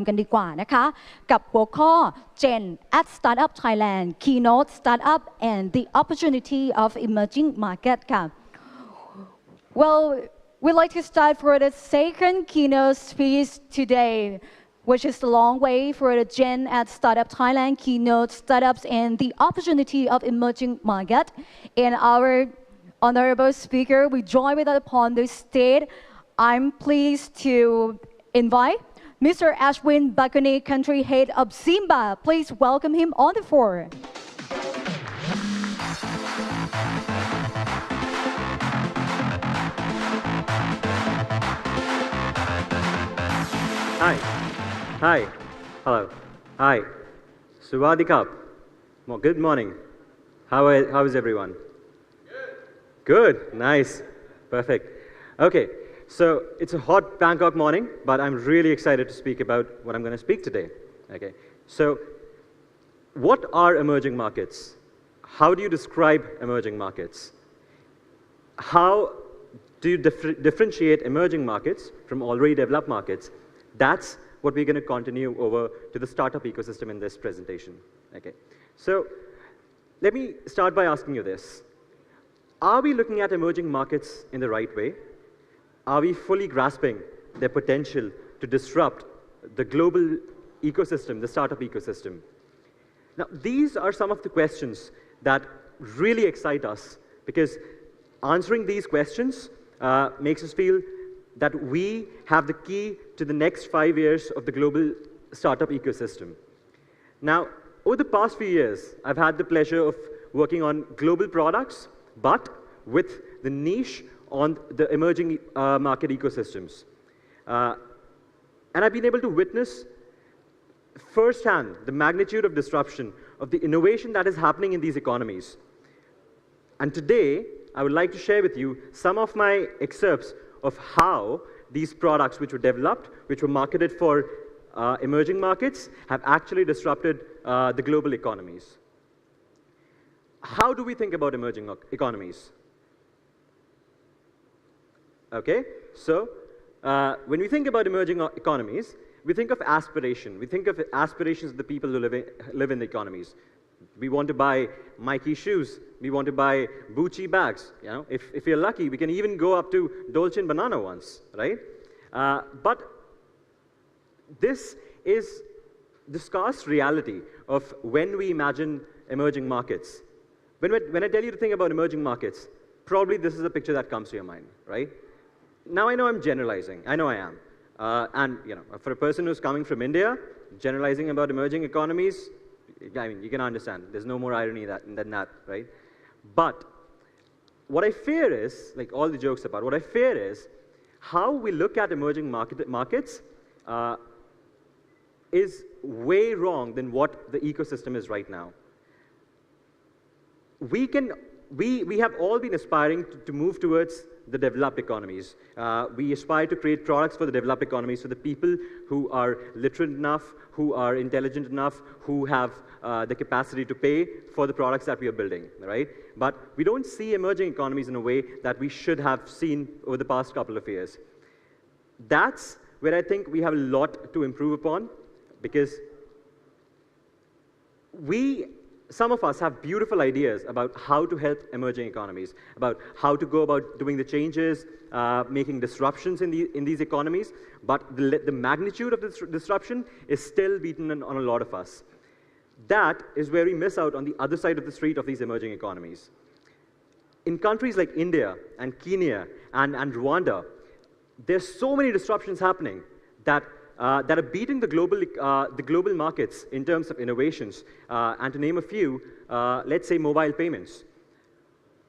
กันดีกว่านะคะกับหัวข้อ Gen at Startup Thailand Keynote Startup and the Opportunity of Emerging Market ค่ะ Well, we'd like to start for the second keynote speech today, which is the long way for the Gen at Startup Thailand Keynote Startups and the Opportunity of Emerging Market. And our honorable speaker, we join with us upon the stage. I'm pleased to invite Mr. Ashwin Bakuni, Country Head of Simba. Please welcome him on the floor. Hi. Hi. Hello. Hi. Sawadee-kap. Well, good morning. How is everyone? Good. Nice. Perfect. Okay. So it's a hot Bangkok morning, but I'm really excited to speak about what I'm going to speak today. Okay. So what are emerging markets? How do you describe emerging markets? How do you differentiate emerging markets from already developed markets? That's what we're going to continue over to the startup ecosystem in this presentation. Okay. So let me start by asking you this. Are we looking at emerging markets in the right way? Are we fully grasping their potential to disrupt the global ecosystem, the startup ecosystem? Now, these are some of the questions that really excite us because answering these questions makes us feel that we have the key to the next 5 years of the global startup ecosystem. Now, over the past few years, I've had the pleasure of working on global products, but with the niche on the emerging market ecosystems. And I've been able to witness firsthand the magnitude of disruption of the innovation that is happening in these economies. And today, I would like to share with you some of my excerpts of how these products which were developed, which were marketed for emerging markets, have actually disrupted the global economies. How do we think about emerging economies? Okay, so when we think about emerging economies, we think of aspiration. We think of aspirations of the people who live in the economies. We want to buy Mikey shoes. We want to buy Gucci bags. You know, if you're lucky, we can even go up to Dolce & Banana once, right? But this is the scarce reality of when we imagine emerging markets. When I tell you to think about emerging markets, probably this is the picture that comes to your mind, right? Now I know I'm generalizing. I know I am. And you know, for a person who's coming from India, generalizing about emerging economies, I mean, you can understand. There's no more irony than that, right? But what I fear is, like all the jokes apart, what I fear is how we look at emerging markets is way wrong than what the ecosystem is right now. We have all been aspiring to move towards the developed economies. We aspire to create products for the developed economies for the people who are literate enough, who are intelligent enough, who have the capacity to pay for the products that we are building, right? But we don't see emerging economies in a way that we should have seen over the past couple of years. That's where I think we have a lot to improve upon because some of us have beautiful ideas about how to help emerging economies, about how to go about doing the changes, making disruptions in these economies, but the magnitude of this disruption is still beaten on a lot of us. That is where we miss out on the other side of the street of these emerging economies. In countries like India and Kenya and Rwanda, there's so many disruptions happening that are beating the global markets in terms of innovations. And to name a few, let's say mobile payments.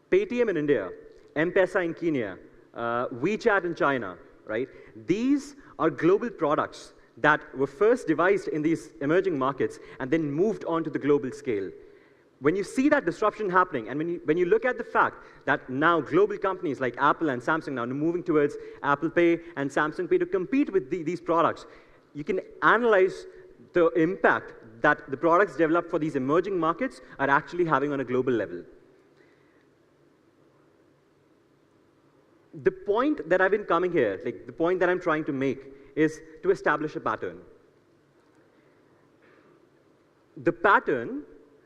Paytm in India, M-Pesa in Kenya, WeChat in China, right? These are global products that were first devised in these emerging markets and then moved on to the global scale. When you see that disruption happening, and when you look at the fact that now global companies like Apple and Samsung now are moving towards Apple Pay and Samsung Pay to compete with these products, you can analyze the impact that the products developed for these emerging markets are actually having on a global level. The point that I've been coming here, like the point that I'm trying to make, is to establish a pattern. the pattern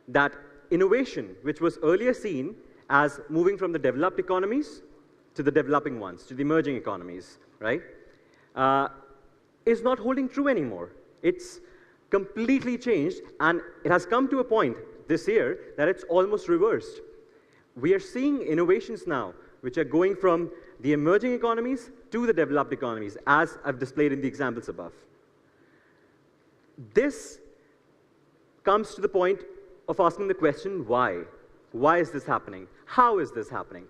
that innovation, which was earlier seen as moving from the developed economies to the developing ones, to the emerging economies, right, is not holding true anymore. It's completely changed, and it has come to a point this year that it's almost reversed. We are seeing innovations now which are going from the emerging economies to the developed economies, as I've displayed in the examples above. This comes to the point of asking the question, why? Why is this happening? How is this happening?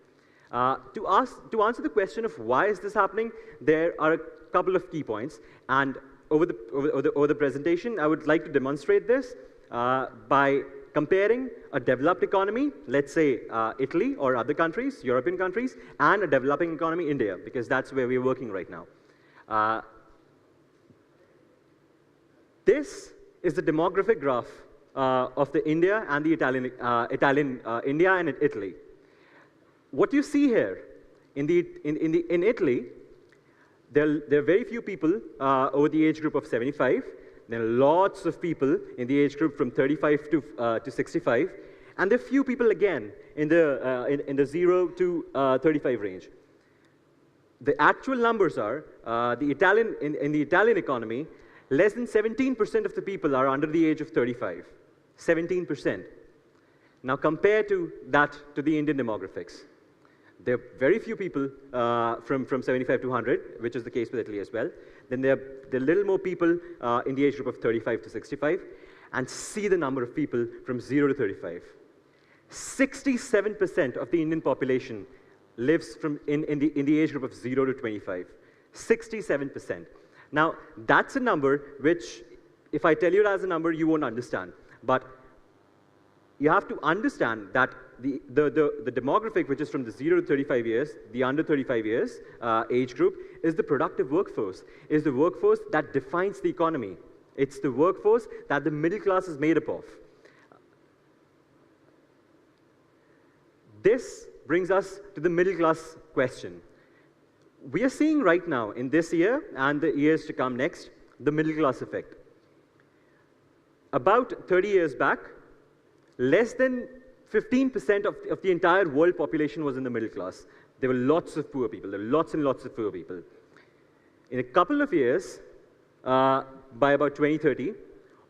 To answer the question of why is this happening, there are a couple of key points. And over the presentation, I would like to demonstrate this by comparing a developed economy, let's say Italy or other countries, European countries, and a developing economy, India, because that's where we're working right now. This is the demographic graph of the India and the India and Italy. What you see here in Italy, there are very few people over the age group of 75. There are lots of people in the age group from 35 to 65, and there are few people again in the 0 to 35 range. The actual numbers are in the Italian economy, less than 17% of the people are under the age of 35. 17%. Now compare to the Indian demographics. There are very few people from 75 to 100, which is the case with Italy as well. Then there are little more people in the age group of 35 to 65, and see the number of people from 0 to 35. 67% of the Indian population lives in the age group of 0 to 25. 67%. Now, that's a number which, if I tell you it as a number, you won't understand. But you have to understand that the demographic, which is from the 0 to 35 years, the under 35 years age group, is the productive workforce, is the workforce that defines the economy. It's the workforce that the middle class is made up of. This brings us to the middle class question. We are seeing right now, in this year and the years to come next, the middle class effect. About 30 years back, less than 15% of the entire world population was in the middle class. There were lots of poor people. There were lots and lots of poor people. In a couple of years, by about 2030,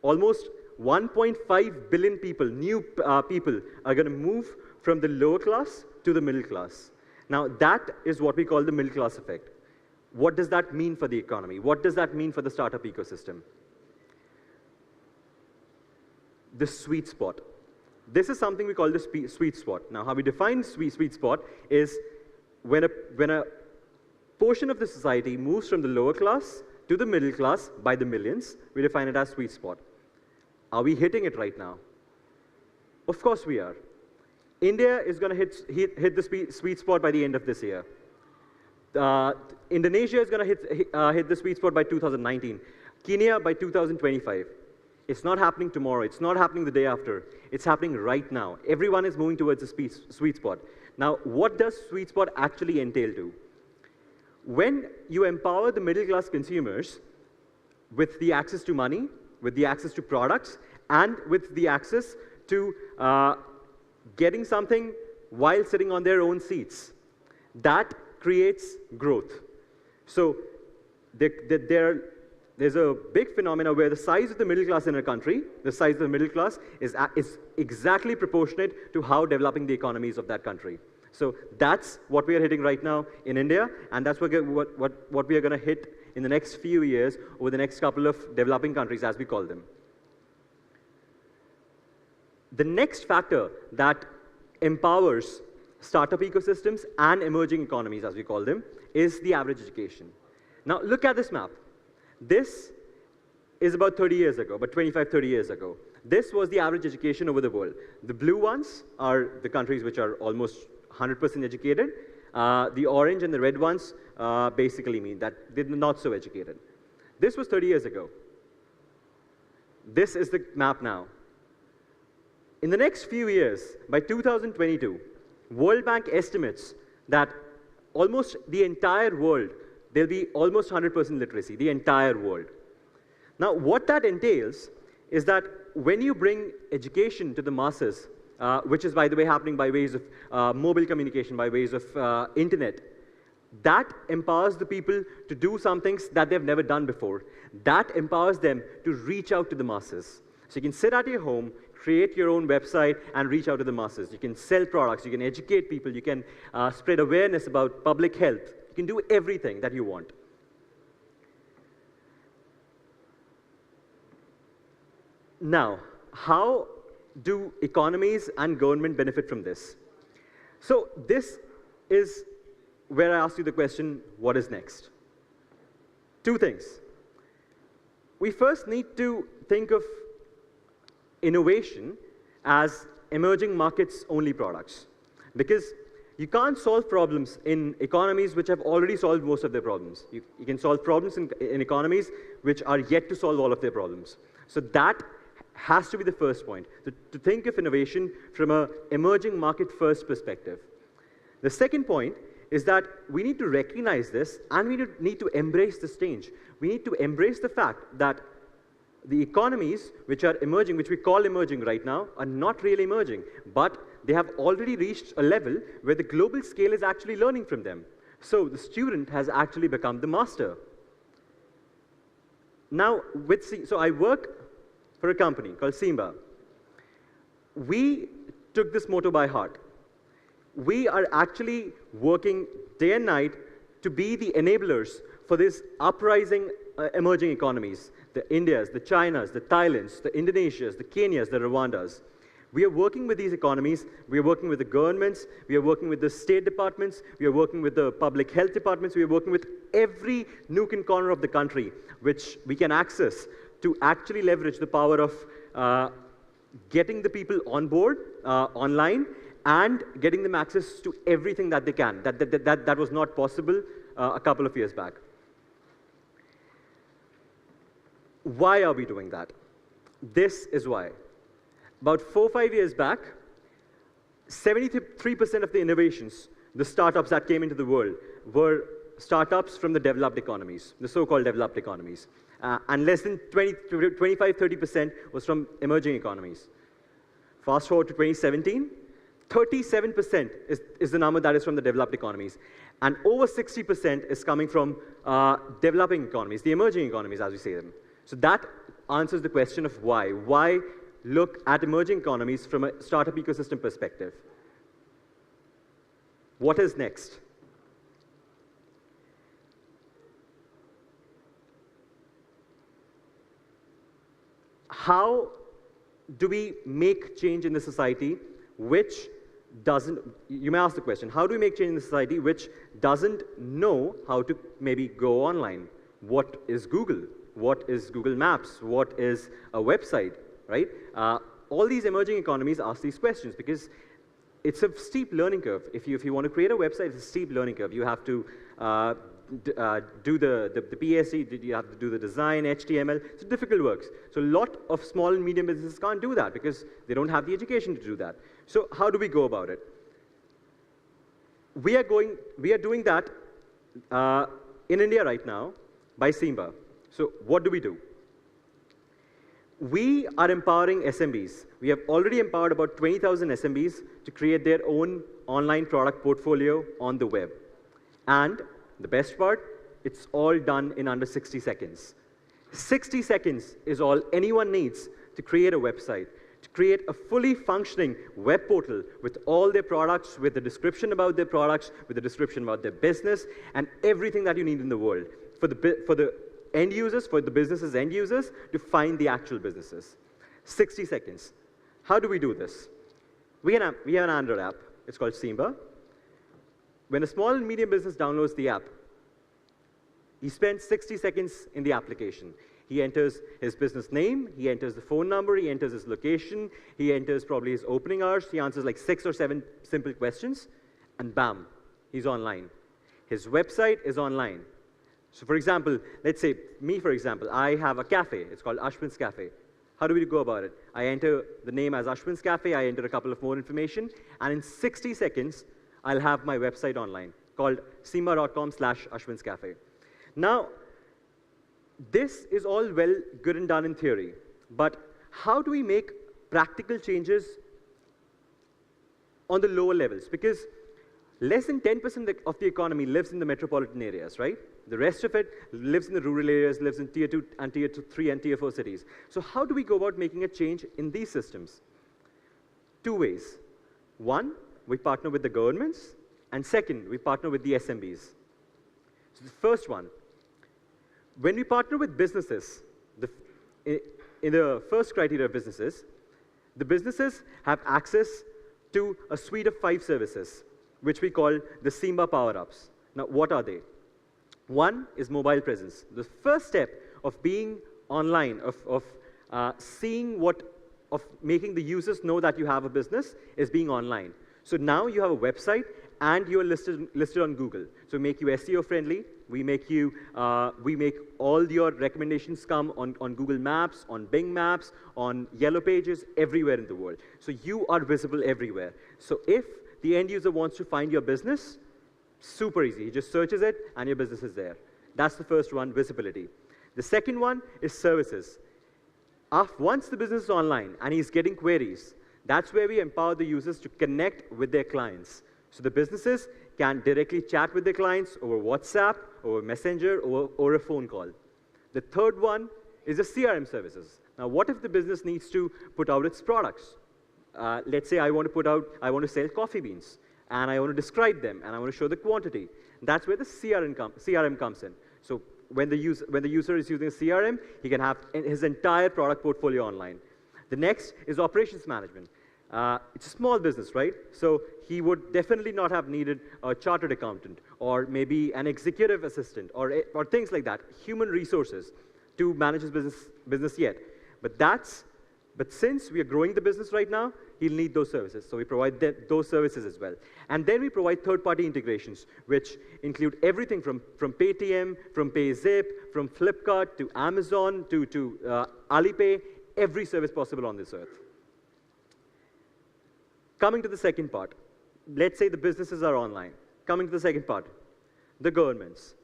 almost 1.5 billion people, new people, are going to move from the lower class to the middle class. Now, that is what we call the middle class effect. What does that mean for the economy? What does that mean for the startup ecosystem? The sweet spot. This is something we call the sweet spot. Now, how we define sweet spot is when a portion of the society moves from the lower class to the middle class by the millions, we define it as sweet spot. Are we hitting it right now? Of course we are. India is going to hit the sweet spot by the end of this year. Indonesia is going to hit the sweet spot by 2019. Kenya by 2025. It's not happening tomorrow. It's not happening the day after. It's happening right now. Everyone is moving towards the sweet spot. Now, what does sweet spot actually entail to? When you empower the middle class consumers with the access to money, with the access to products, and with the access to getting something while sitting on their own seats, that creates growth. So there's a big phenomena where the size of the middle class in a country, the size of the middle class is exactly proportionate to how developing the economies of that country. So that's what we are hitting right now in India, and that's what we are going to hit in the next few years over the next couple of developing countries, as we call them. The next factor that empowers startup ecosystems and emerging economies, as we call them, is the average education. Now, look at this map. This is about 30 years ago, about 25, 30 years ago. This was the average education over the world. The blue ones are the countries which are almost 100% educated. The orange and the red ones basically mean that they're not so educated. This was 30 years ago. This is the map now. In the next few years, by 2022, World Bank estimates that almost the entire world, there'll be almost 100% literacy, the entire world. Now, what that entails is that when you bring education to the masses, which is, by the way, happening by ways of mobile communication, by ways of internet, that empowers the people to do some things that they've never done before. That empowers them to reach out to the masses. So you can sit at your home, create your own website, and reach out to the masses. You can sell products, you can educate people, you can spread awareness about public health. You can do everything that you want. Now, how do economies and government benefit from this? So this is where I asked you the question, what is next? Two things. We first need to think of innovation as emerging markets only products, because you can't solve problems in economies which have already solved most of their problems. You can solve problems in economies which are yet to solve all of their problems. So that has to be the first point, to think of innovation from an emerging market first perspective. The second point is that we need to recognize this, and we need to embrace this change. We need to embrace the fact that the economies which are emerging, which we call emerging right now, are not really emerging, but they have already reached a level where the global scale is actually learning from them. So the student has actually become the master. Now, so I work for a company called Simba. We took this motto by heart. We are actually working day and night to be the enablers for these uprising emerging economies, the Indias, the Chinas, the Thailands, the Indonesias, the Kenyas, the Rwandas. We are working with these economies, we are working with the governments, we are working with the state departments, we are working with the public health departments, we are working with every nook and corner of the country which we can access to actually leverage the power of getting the people on board online and getting them access to everything that they can. That was not possible a couple of years back. Why are we doing that? This is why. About 4 or 5 years back, 73% of the innovations, the startups that came into the world, were startups from the developed economies, the so-called developed economies. And less than 25–30% was from emerging economies. Fast forward to 2017, 37% is the number that is from the developed economies. And over 60% is coming from developing economies, the emerging economies, as we say them. So that answers the question of why. Why look at emerging economies from a startup ecosystem perspective? What is next? How do we make change in the society which doesn't, you may ask the question, how do we make change in the society which doesn't know how to maybe go online? What is Google? What is Google Maps? What is a website, right? All these emerging economies ask these questions because it's a steep learning curve. If you want to create a website, it's a steep learning curve. You have to do the PSD, you have to do the design, HTML. It's difficult work. So a lot of small and medium businesses can't do that because they don't have the education to do that. So how do we go about it? We are doing that in India right now by Simba. So what do? We are empowering SMBs. We have already empowered about 20,000 SMBs to create their own online product portfolio on the web. And the best part, it's all done in under 60 seconds. 60 seconds is all anyone needs to create a website, to create a fully functioning web portal with all their products, with the description about their products, with the description about their business, and everything that you need in the world for the end users, for the businesses' end users, to find the actual businesses. 60 seconds. How do we do this? We have an Android app. It's called Simba. When a small and medium business downloads the app, he spends 60 seconds in the application. He enters his business name, he enters the phone number, he enters his location, he enters probably his opening hours, he answers like 6 or 7 simple questions, and bam, he's online. His website is online. So for example, let's say me, for example, I have a cafe. It's called Ashwin's Cafe. How do we go about it? I enter the name as Ashwin's Cafe, I enter a couple of more information, and in 60 seconds, I'll have my website online called simba.com/Ashwin's Cafe. Now, this is all well good and done in theory, but how do we make practical changes on the lower levels? Because less than 10% of the economy lives in the metropolitan areas, right? The rest of it lives in the rural areas, lives in tier 2 and tier 3 and tier 4 cities. So how do we go about making a change in these systems? Two ways. One, we partner with the governments, and second, we partner with the SMBs. So the first one, when we partner with businesses, in the first criteria of businesses, the businesses have access to a suite of 5 services, which we call the Simba power-ups. Now, what are they? One is mobile presence. The first step of being online, of making the users know that you have a business is being online. So now you have a website and you're listed on Google. So we make you SEO friendly. We make all your recommendations come on Google Maps, on Bing Maps, on Yellow Pages, everywhere in the world. So you are visible everywhere. So if the end user wants to find your business, super easy. He just searches it and your business is there. That's the first one, visibility. The second one is services. Once the business is online and he's getting queries, that's where we empower the users to connect with their clients. So the businesses can directly chat with their clients over WhatsApp, over Messenger, or a phone call. The third one is the CRM services. Now, what if the business needs to put out its products? Let's say I want to sell coffee beans, and I want to describe them, and I want to show the quantity. That's where the CRM comes in. So when the user is using a CRM, he can have his entire product portfolio online. The next is operations management. It's a small business, right? So he would definitely not have needed a chartered accountant or maybe an executive assistant or things like that, human resources to manage his business yet. But since we are growing the business right now, he'll need those services. So we provide those services as well. And then we provide third-party integrations, which include everything from Paytm, from PayZip, from Flipkart to Amazon to Alipay, every service possible on this earth. Coming to the second part, let's say the businesses are online. Coming to the second part, the governments.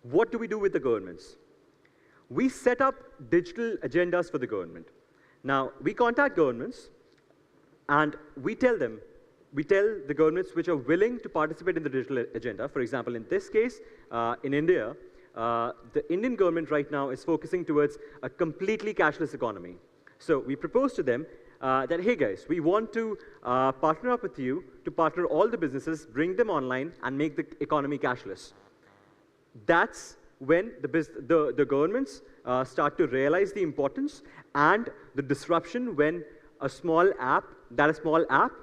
What do we do with the governments? We set up digital agendas for the government. Now, we contact governments, and we tell the governments which are willing to participate in the digital agenda. For example, in this case, in India, the Indian government right now is focusing towards a completely cashless economy. So we propose to them that, hey guys, we want to partner up with you to partner all the businesses, bring them online, and make the economy cashless. That's when the governments start to realize the importance and the disruption when a small app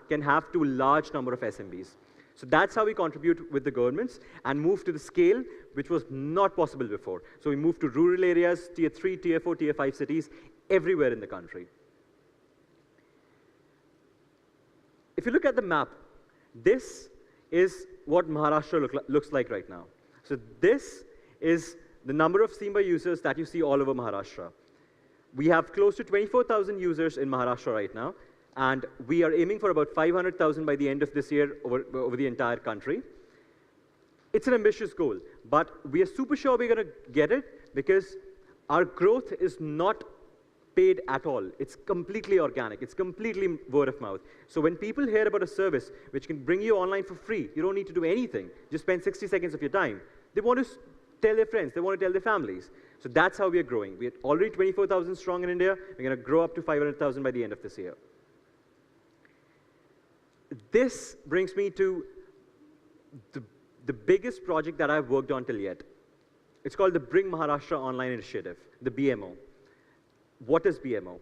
can have to a large number of SMBs. So that's how we contribute with the governments and move to the scale which was not possible before. So we move to rural areas, tier 3, tier 4, tier 5 cities, everywhere in the country. If you look at the map, this is what Maharashtra looks like right now. So this is the number of Simba users that you see all over Maharashtra. We have close to 24,000 users in Maharashtra right now, and we are aiming for about 500,000 by the end of this year over the entire country. It's an ambitious goal, but we are super sure we're going to get it because our growth is not paid at all. It's completely organic. It's completely word of mouth. So when people hear about a service which can bring you online for free, you don't need to do anything. Just spend 60 seconds of your time. They want to tell their friends. They want to tell their families. So that's how we are growing. We're already 24,000 strong in India. We're going to grow up to 500,000 by the end of this year. This brings me to the biggest project that I've worked on till yet. It's called the Bring Maharashtra Online Initiative, the BMO. What is BMO?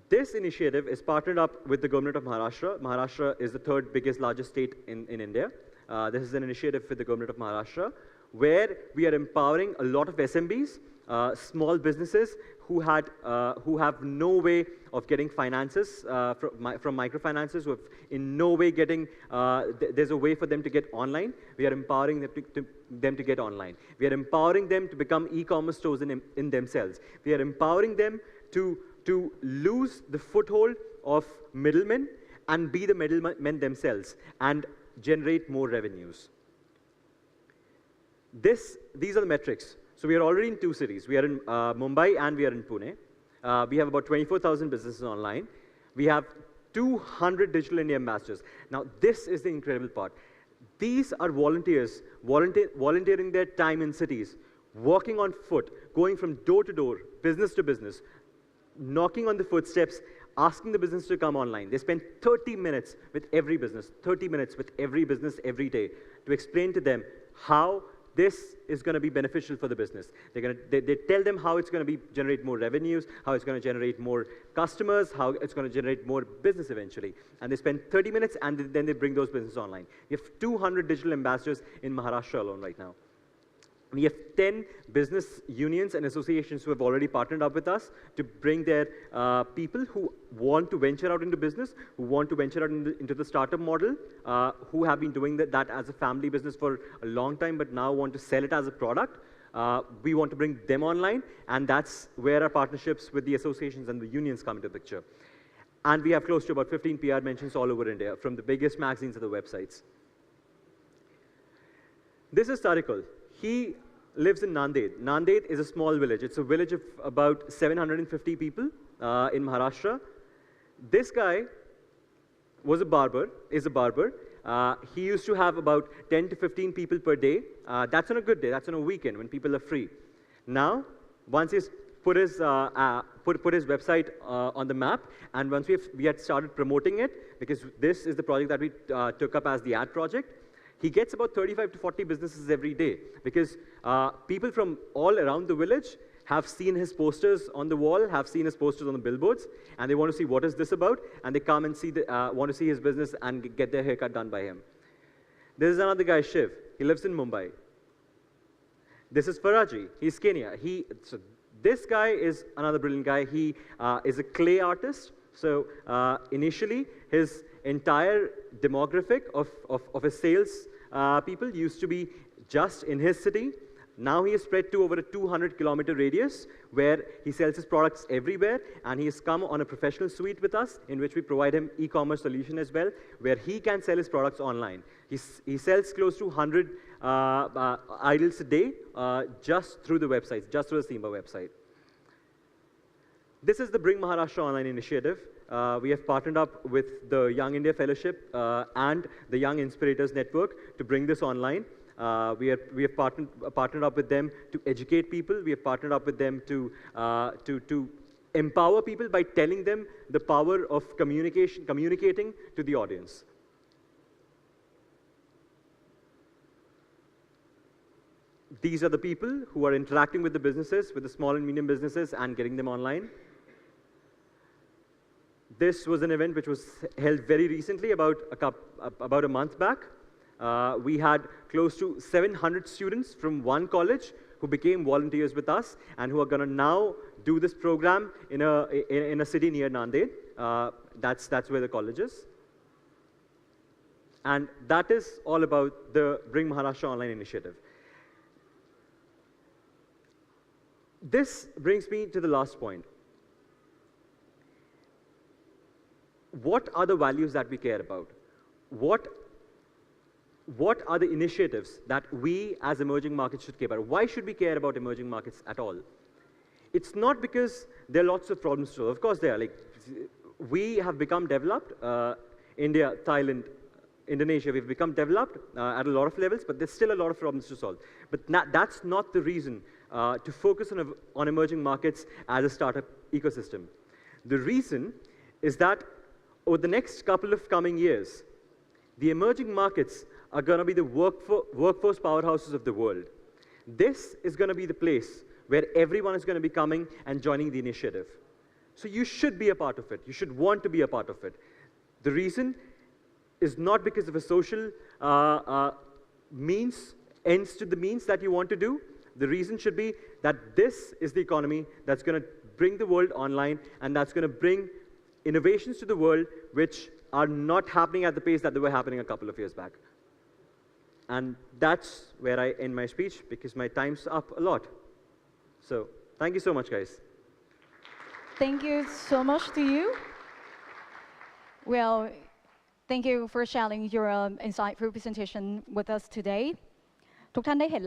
This initiative is partnered up with the government of Maharashtra. Maharashtra is the third largest state in India. This is an initiative with the government of Maharashtra where we are empowering a lot of SMBs, small businesses who have no way of getting finances from microfinances, who have in no way getting, there's a way for them to get online. We are empowering them to get online. We are empowering them to become e-commerce stores in themselves. We are empowering them to lose the foothold of middlemen and be the middlemen themselves and generate more revenues. These are the metrics. So we are already in 2 cities. We are in Mumbai and we are in Pune. We have about 24,000 businesses online. We have 200 digital India ambassadors. Now, this is the incredible part. These are volunteers volunteering their time in cities, walking on foot, going from door to door, business to business, knocking on the footsteps, asking the business to come online. They spend 30 minutes with every business, 30 minutes with every business every day to explain to them how this is going to be beneficial for the business. They tell them how it's going to generate more revenues, how it's going to generate more customers, how it's going to generate more business eventually. And they spend 30 minutes and then they bring those businesses online. We have 200 digital ambassadors in Maharashtra alone right now. We have 10 business unions and associations who have already partnered up with us to bring their people who want to venture out into business, who want to venture out into the startup model, who have been doing that as a family business for a long time, but now want to sell it as a product. We want to bring them online, and that's where our partnerships with the associations and the unions come into the picture. And we have close to about 15 PR mentions all over India, from the biggest magazines to the websites. This is Tarikul. He lives in Nanded. Nanded is a small village. It's a village of about 750 people in Maharashtra. This guy is a barber. He used to have about 10 to 15 people per day. That's on a good day. That's on a weekend when people are free. Now, once he's put his website on the map, and once we had started promoting it, because this is the project that we took up as the ad project, he gets about 35 to 40 businesses every day, because people from all around the village have seen his posters on the wall, have seen his posters on the billboards, and they want to see what is this about, and they come and want to see his business and get their haircut done by him. This is another guy, Shiv. He lives in Mumbai. This is Faraji. He's Kenya. So this guy is another brilliant guy. He is a clay artist. So initially, his entire demographic of his sales people used to be just in his city. Now he is spread to over a 200-kilometer radius where he sells his products everywhere, and he has come on a professional suite with us in which we provide him e-commerce solution as well, where he can sell his products online. He sells close to 100 idols a day just through the websites, just through the Simba website. This is the Bring Maharashtra Online initiative. We have partnered up with the Young India Fellowship and the Young Inspirators Network to bring this online. We have partnered up with them to educate people. We have partnered up with them to empower people by telling them the power of communicating to the audience. These are the people who are interacting with the businesses, with the small and medium businesses, and getting them online. This was an event which was held very recently, about a month back. We had close to 700 students from one college who became volunteers with us and who are going to now do this program in a city near Nanded. That's where the college is. And that is all about the Bring Maharashtra Online initiative. This brings me to the last point. What are the values that we care about? What are the initiatives that we as emerging markets should care about? Why should we care about emerging markets at all? It's not because there are lots of problems to solve. Of course there are. We have become developed. India, Thailand, Indonesia, we've become developed at a lot of levels, but there's still a lot of problems to solve. But that's not the reason to focus on emerging markets as a startup ecosystem. The reason is that over the next couple of coming years, the emerging markets are going to be the workforce powerhouses of the world. This is going to be the place where everyone is going to be coming and joining the initiative. So you should be a part of it. You should want to be a part of it. The reason is not because of a social ends to the means that you want to do. The reason should be that this is the economy that's going to bring the world online, and that's going to bring innovations to the world which are not happening at the pace that they were happening a couple of years back. And that's where I end my speech, because my time's up a lot. So thank you so much, guys. Thank you so much to you. Well, thank you for sharing your insightful presentation with us today. ทุกท่านได้เห็นแล้ว